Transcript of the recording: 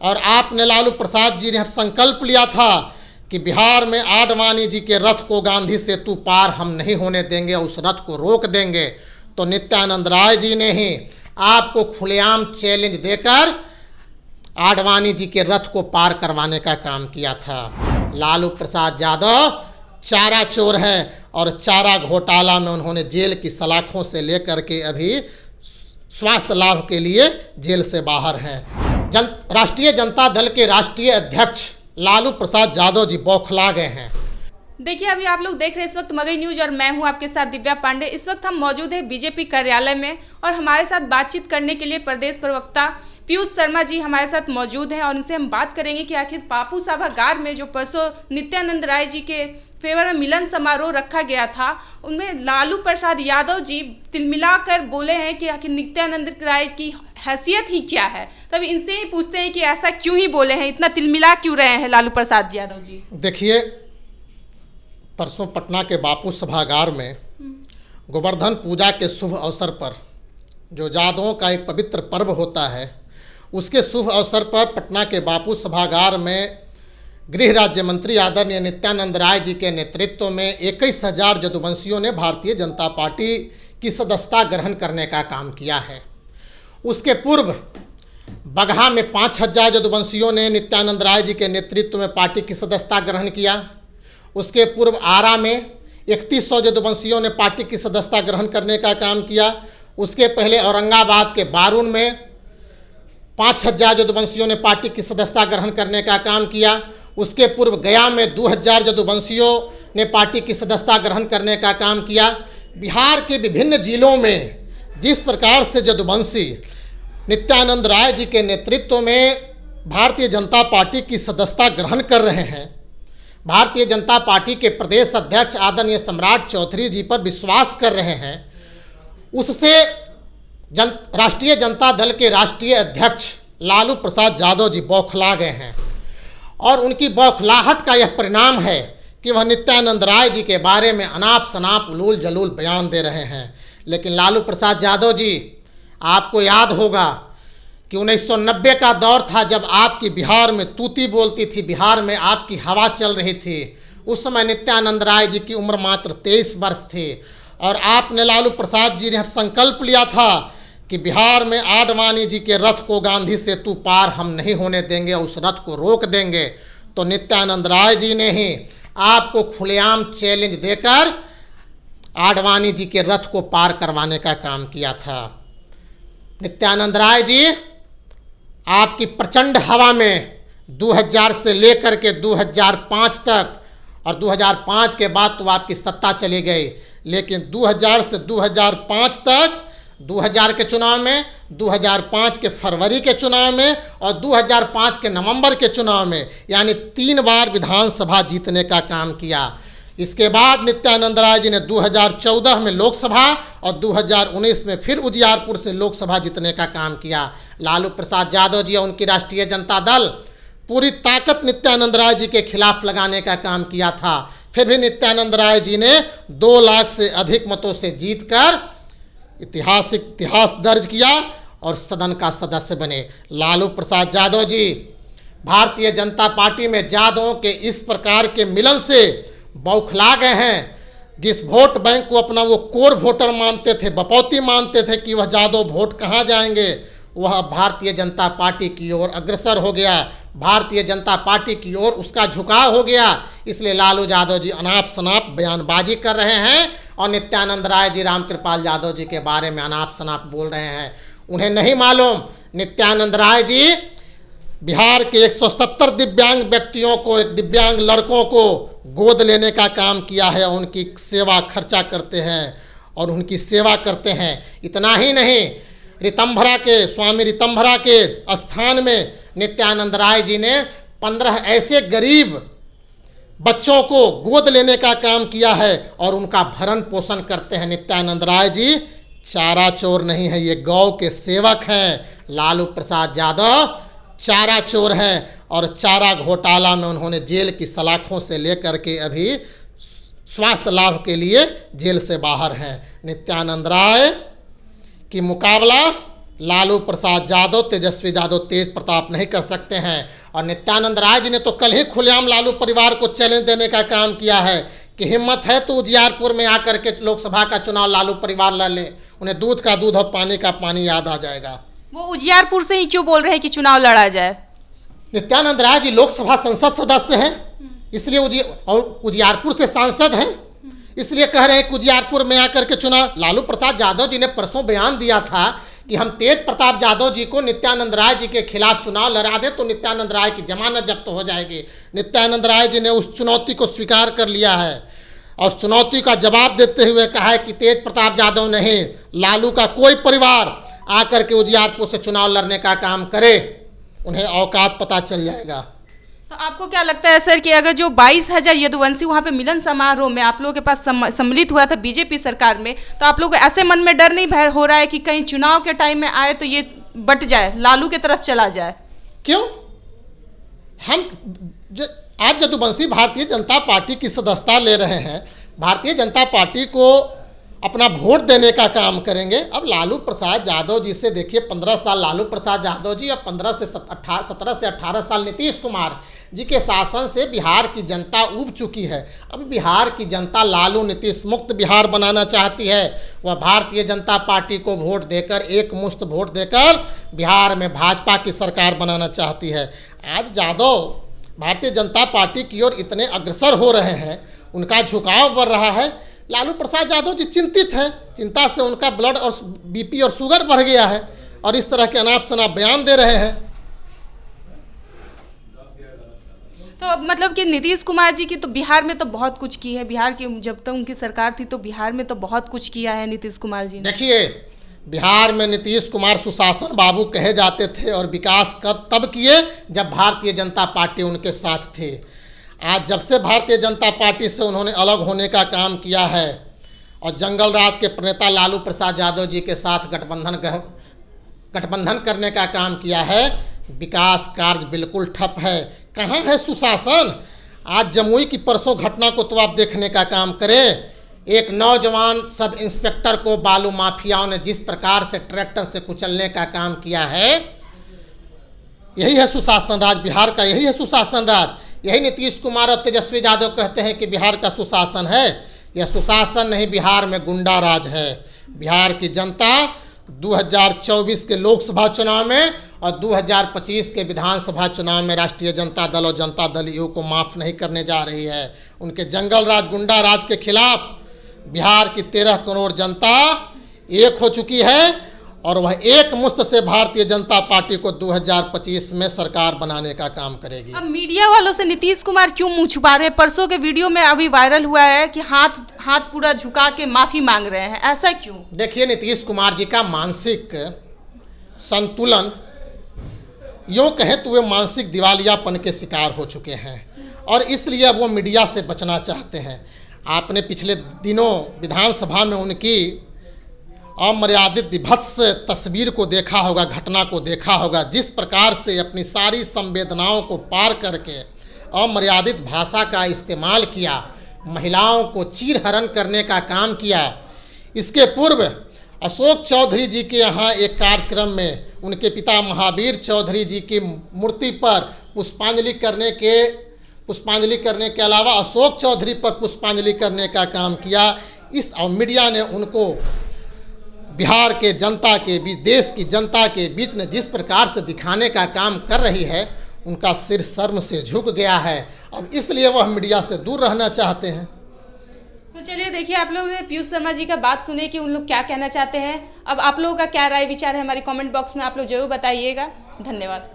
और आपने लालू प्रसाद जी ने संकल्प लिया था कि बिहार में आडवाणी जी के रथ को गांधी सेतु पार हम नहीं होने देंगे, उस रथ को रोक देंगे। तो नित्यानंद राय जी ने ही आपको खुलेआम चैलेंज देकर आडवाणी जी के रथ को पार करवाने का काम किया था। लालू प्रसाद यादव चारा चोर है और चारा घोटाला में उन्होंने जेल की सलाखों से लेकर के अभी स्वास्थ्य लाभ के लिए जेल से बाहर हैं। राष्ट्रीय जनता दल के राष्ट्रीय अध्यक्ष लालू प्रसाद यादव जी बौखला गए हैं। देखिए, अभी आप लोग देख रहे हैं इस वक्त मगही न्यूज और मैं हूं आपके साथ दिव्या पांडे। इस वक्त हम मौजूद हैं बीजेपी कार्यालय में और हमारे साथ बातचीत करने के लिए प्रदेश प्रवक्ता पीयूष शर्मा जी हमारे साथ मौजूद हैं और इनसे हम बात करेंगे कि आखिर पापू सभागार में जो परसों नित्यानंद राय जी के फेवर में मिलन समारोह रखा गया था, उनमें लालू प्रसाद यादव जी तिलमिलाकर बोले हैं कि आखिर नित्यानंद राय की हैसियत ही क्या है। तब इनसे ही पूछते हैं कि ऐसा क्यों ही बोले हैं, इतना तिलमिला क्यों रहे हैं लालू प्रसाद यादव जी। देखिए, परसों पटना के बापू सभागार में गोवर्धन पूजा के शुभ अवसर पर, जो यादवों का एक पवित्र पर्व होता है, उसके शुभ अवसर पर पटना के बापू सभागार में गृह राज्य मंत्री आदरणीय नित्यानंद राय जी के नेतृत्व में 21,000 जदुवंशियों ने भारतीय जनता पार्टी की सदस्यता ग्रहण करने का काम किया है। उसके पूर्व बगहा में 5,000 जदुवंशियों ने नित्यानंद राय जी के नेतृत्व में पार्टी की सदस्यता ग्रहण किया। उसके पूर्व आरा में 3100 जदुवंशियों ने पार्टी की सदस्यता ग्रहण करने का काम किया। उसके पहले औरंगाबाद के बारून में 5,000 जदुवंशियों ने पार्टी की सदस्यता ग्रहण करने का काम किया। उसके पूर्व गया में 2,000 जदुवंशियों ने पार्टी की सदस्यता ग्रहण करने का काम किया। बिहार के विभिन्न जिलों में जिस प्रकार से जदुवंशी नित्यानंद राय जी के नेतृत्व में भारतीय जनता पार्टी की सदस्यता ग्रहण कर रहे हैं, भारतीय जनता पार्टी के प्रदेश अध्यक्ष आदरणीय सम्राट चौधरी जी पर विश्वास कर रहे हैं, उससे राष्ट्रीय जनता दल के राष्ट्रीय अध्यक्ष लालू प्रसाद यादव जी बौखला गए हैं। और उनकी बौखलाहट का यह परिणाम है कि वह नित्यानंद राय जी के बारे में अनाप शनाप उलूल जलूल बयान दे रहे हैं। लेकिन लालू प्रसाद यादव जी, आपको याद होगा कि 1990 का दौर था जब आपकी बिहार में तूती बोलती थी, बिहार में आपकी हवा चल रही थी। उस समय नित्यानंद राय जी की उम्र मात्र 23 वर्ष थी और आपने लालू प्रसाद जी ने संकल्प लिया था कि बिहार में आडवाणी जी के रथ को गांधी सेतु पार हम नहीं होने देंगे, उस रथ को रोक देंगे। तो नित्यानंद राय जी ने ही आपको खुलेआम चैलेंज देकर आडवाणी जी के रथ को पार करवाने का काम किया था। नित्यानंद राय जी आपकी प्रचंड हवा में 2000 से लेकर के 2005 तक, और 2005 के बाद तो आपकी सत्ता चली गई, लेकिन 2000 से 2005 तक 2000 के चुनाव में, 2005 के फरवरी के चुनाव में और 2005 के नवंबर के चुनाव में, यानी 3 बार विधानसभा जीतने का काम किया। इसके बाद नित्यानंद राय जी ने 2014 में लोकसभा और 2019 में फिर उजियारपुर से लोकसभा जीतने का काम किया। लालू प्रसाद यादव जी और उनकी राष्ट्रीय जनता दल पूरी ताकत नित्यानंद राय जी के खिलाफ लगाने का काम किया था। फिर भी नित्यानंद राय जी ने 2 लाख से अधिक मतों से जीतकर इतिहास दर्ज किया और सदन का सदस्य बने। लालू प्रसाद यादव जी भारतीय जनता पार्टी में यादवों के इस प्रकार के मिलन से बौखला गए हैं। जिस वोट बैंक को अपना वो कोर वोटर मानते थे, बपौती मानते थे कि वह यादव वोट कहाँ जाएंगे, वह भारतीय जनता पार्टी की ओर अग्रसर हो गया, भारतीय जनता पार्टी की ओर उसका झुकाव हो गया। इसलिए लालू यादव जी अनाप शनाप बयानबाजी कर रहे हैं और नित्यानंद राय जी रामकृपाल यादव जी के बारे में अनाप शनाप बोल रहे हैं। उन्हें नहीं मालूम नित्यानंद राय जी बिहार के 170 दिव्यांग व्यक्तियों को, दिव्यांग लड़कों को गोद लेने का काम किया है, उनकी सेवा खर्चा करते हैं और उनकी सेवा करते हैं। इतना ही नहीं, स्वामी ऋतंभरा के स्थान में नित्यानंद राय जी ने 15 ऐसे गरीब बच्चों को गोद लेने का काम किया है और उनका भरण पोषण करते हैं। नित्यानंद राय जी चारा चोर नहीं है, ये गौ के सेवक हैं। लालू प्रसाद यादव चारा चोर हैं और चारा घोटाला में उन्होंने जेल की सलाखों से लेकर के अभी स्वास्थ्य लाभ के लिए जेल से बाहर हैं। नित्यानंद राय की मुकाबला लालू प्रसाद यादव, तेजस्वी यादव तेज प्रताप नहीं कर सकते हैं। और नित्यानंद राय जी ने तो कल ही खुलेआम लालू परिवार को चैलेंज देने का काम किया है कि हिम्मत है तो उजियारपुर में आकर के लोकसभा का चुनाव लालू परिवार लड़ ले, उन्हें दूध का दूध और पानी का पानी याद आ जाएगा। वो उजियारपुर से ही क्यों बोल रहे हैं कि चुनाव लड़ा जाए? नित्यानंद राय जी लोकसभा संसद सदस्य हैं, इसलिए उजियारपुर से सांसद हैं, इसलिए कह रहे हैं कि उजियारपुर में आकर के चुनाव। लालू प्रसाद यादव जी ने परसों बयान दिया था कि हम तेज प्रताप यादव जी को नित्यानंद राय जी के खिलाफ चुनाव लड़ा दे तो नित्यानंद राय की जमानत जब्त हो जाएगी। नित्यानंद राय जी ने उस चुनौती को स्वीकार कर लिया है और उस चुनौती का जवाब देते हुए कहा है कि तेज प्रताप यादव नहीं, लालू का कोई परिवार आकर के उजियारपुर से चुनाव लड़ने का काम करे, उन्हें औकात पता चल जाएगा। तो आपको क्या लगता है सर कि अगर जो 22,000 यदुवंशी वहाँ पे मिलन समारोह में आप लोगों के पास सम्मिलित हुआ था बीजेपी सरकार में, तो आप लोगों को ऐसे मन में डर नहीं भय हो रहा है कि कहीं चुनाव के टाइम में आए तो ये बट जाए, लालू की तरफ चला जाए? क्यों? हम आज यदुवंशी भारतीय जनता पार्टी की सदस्यता ले रहे हैं, भारतीय जनता पार्टी को अपना वोट देने का काम करेंगे। अब लालू प्रसाद यादव जी से देखिए 15 साल लालू प्रसाद यादव जी और 17 से 18 साल नीतीश कुमार जी के शासन से बिहार की जनता ऊब चुकी है। अब बिहार की जनता लालू नीतीश मुक्त बिहार बनाना चाहती है। वह भारतीय जनता पार्टी को वोट देकर, एक मुश्त वोट देकर बिहार में भाजपा की सरकार बनाना चाहती है। आज यादव भारतीय जनता पार्टी की ओर इतने अग्रसर हो रहे हैं, उनका झुकाव बढ़ रहा है। लालू प्रसाद यादव जी चिंतित हैं, चिंता से उनका ब्लड और बीपी और शुगर बढ़ गया है और इस तरह के अनाप शनाप बयान दे रहे हैं। तो मतलब कि नीतीश कुमार जी की तो बिहार में तो बहुत कुछ की है, बिहार की जब तक उनकी सरकार थी तो बिहार में तो बहुत कुछ किया है नीतीश कुमार जी ने। देखिए, बिहार में नीतीश कुमार सुशासन बाबू कहे जाते थे और विकास कब तब किए जब भारतीय जनता पार्टी उनके साथ थी। आज जब से भारतीय जनता पार्टी से उन्होंने अलग होने का काम किया है और जंगल राज के प्रणेता लालू प्रसाद यादव जी के साथ गठबंधन करने का काम किया है, विकास कार्य बिल्कुल ठप है। कहाँ है सुशासन? आज जमुई की परसों घटना को तो आप देखने का काम करें। एक नौजवान सब इंस्पेक्टर को बालू माफियाओं ने जिस प्रकार से ट्रैक्टर से कुचलने का काम किया है, यही है सुशासन राज बिहार का, यही है सुशासन राज। यही नीतीश कुमार और तेजस्वी यादव कहते हैं कि बिहार का सुशासन है। यह सुशासन नहीं, बिहार में गुंडा राज है। बिहार की जनता 2024 के लोकसभा चुनाव में और 2025 के विधानसभा चुनाव में राष्ट्रीय जनता दल और जनता दल यू को माफ़ नहीं करने जा रही है। उनके जंगल राज गुंडा राज के खिलाफ बिहार की 13 करोड़ जनता एक हो चुकी है और वह एक मुश्त से भारतीय जनता पार्टी को 2025 में सरकार बनाने का काम करेगी। अब मीडिया वालों से नीतीश कुमार क्यों मुंह छुपा रहे हैं? परसों के वीडियो में अभी वायरल हुआ है कि हाथ पूरा झुका के माफ़ी मांग रहे हैं, ऐसा क्यों? देखिए, नीतीश कुमार जी का मानसिक संतुलन, यूँ कहें तो वे मानसिक दिवालियापन के शिकार हो चुके हैं और इसलिए अब वो मीडिया से बचना चाहते हैं। आपने पिछले दिनों विधानसभा में उनकी अमर्यादित विभत्स तस्वीर को देखा होगा, घटना को देखा होगा, जिस प्रकार से अपनी सारी संवेदनाओं को पार करके अमर्यादित भाषा का इस्तेमाल किया, महिलाओं को चीरहरण करने का काम किया। इसके पूर्व अशोक चौधरी जी के यहाँ एक कार्यक्रम में उनके पिता महावीर चौधरी जी की मूर्ति पर पुष्पांजलि करने के अलावा अशोक चौधरी पर पुष्पांजलि करने का काम किया। इस और मीडिया ने उनको बिहार के जनता के बीच, देश की जनता के बीच ने जिस प्रकार से दिखाने का काम कर रही है, उनका सिर शर्म से झुक गया है। अब इसलिए वह मीडिया से दूर रहना चाहते हैं। तो चलिए देखिए, आप लोग ने पीयूष शर्मा जी का बात सुने कि उन लोग क्या कहना चाहते हैं। अब आप लोगों का क्या राय विचार है हमारे कमेंट बॉक्स में आप लोग जरूर बताइएगा। धन्यवाद।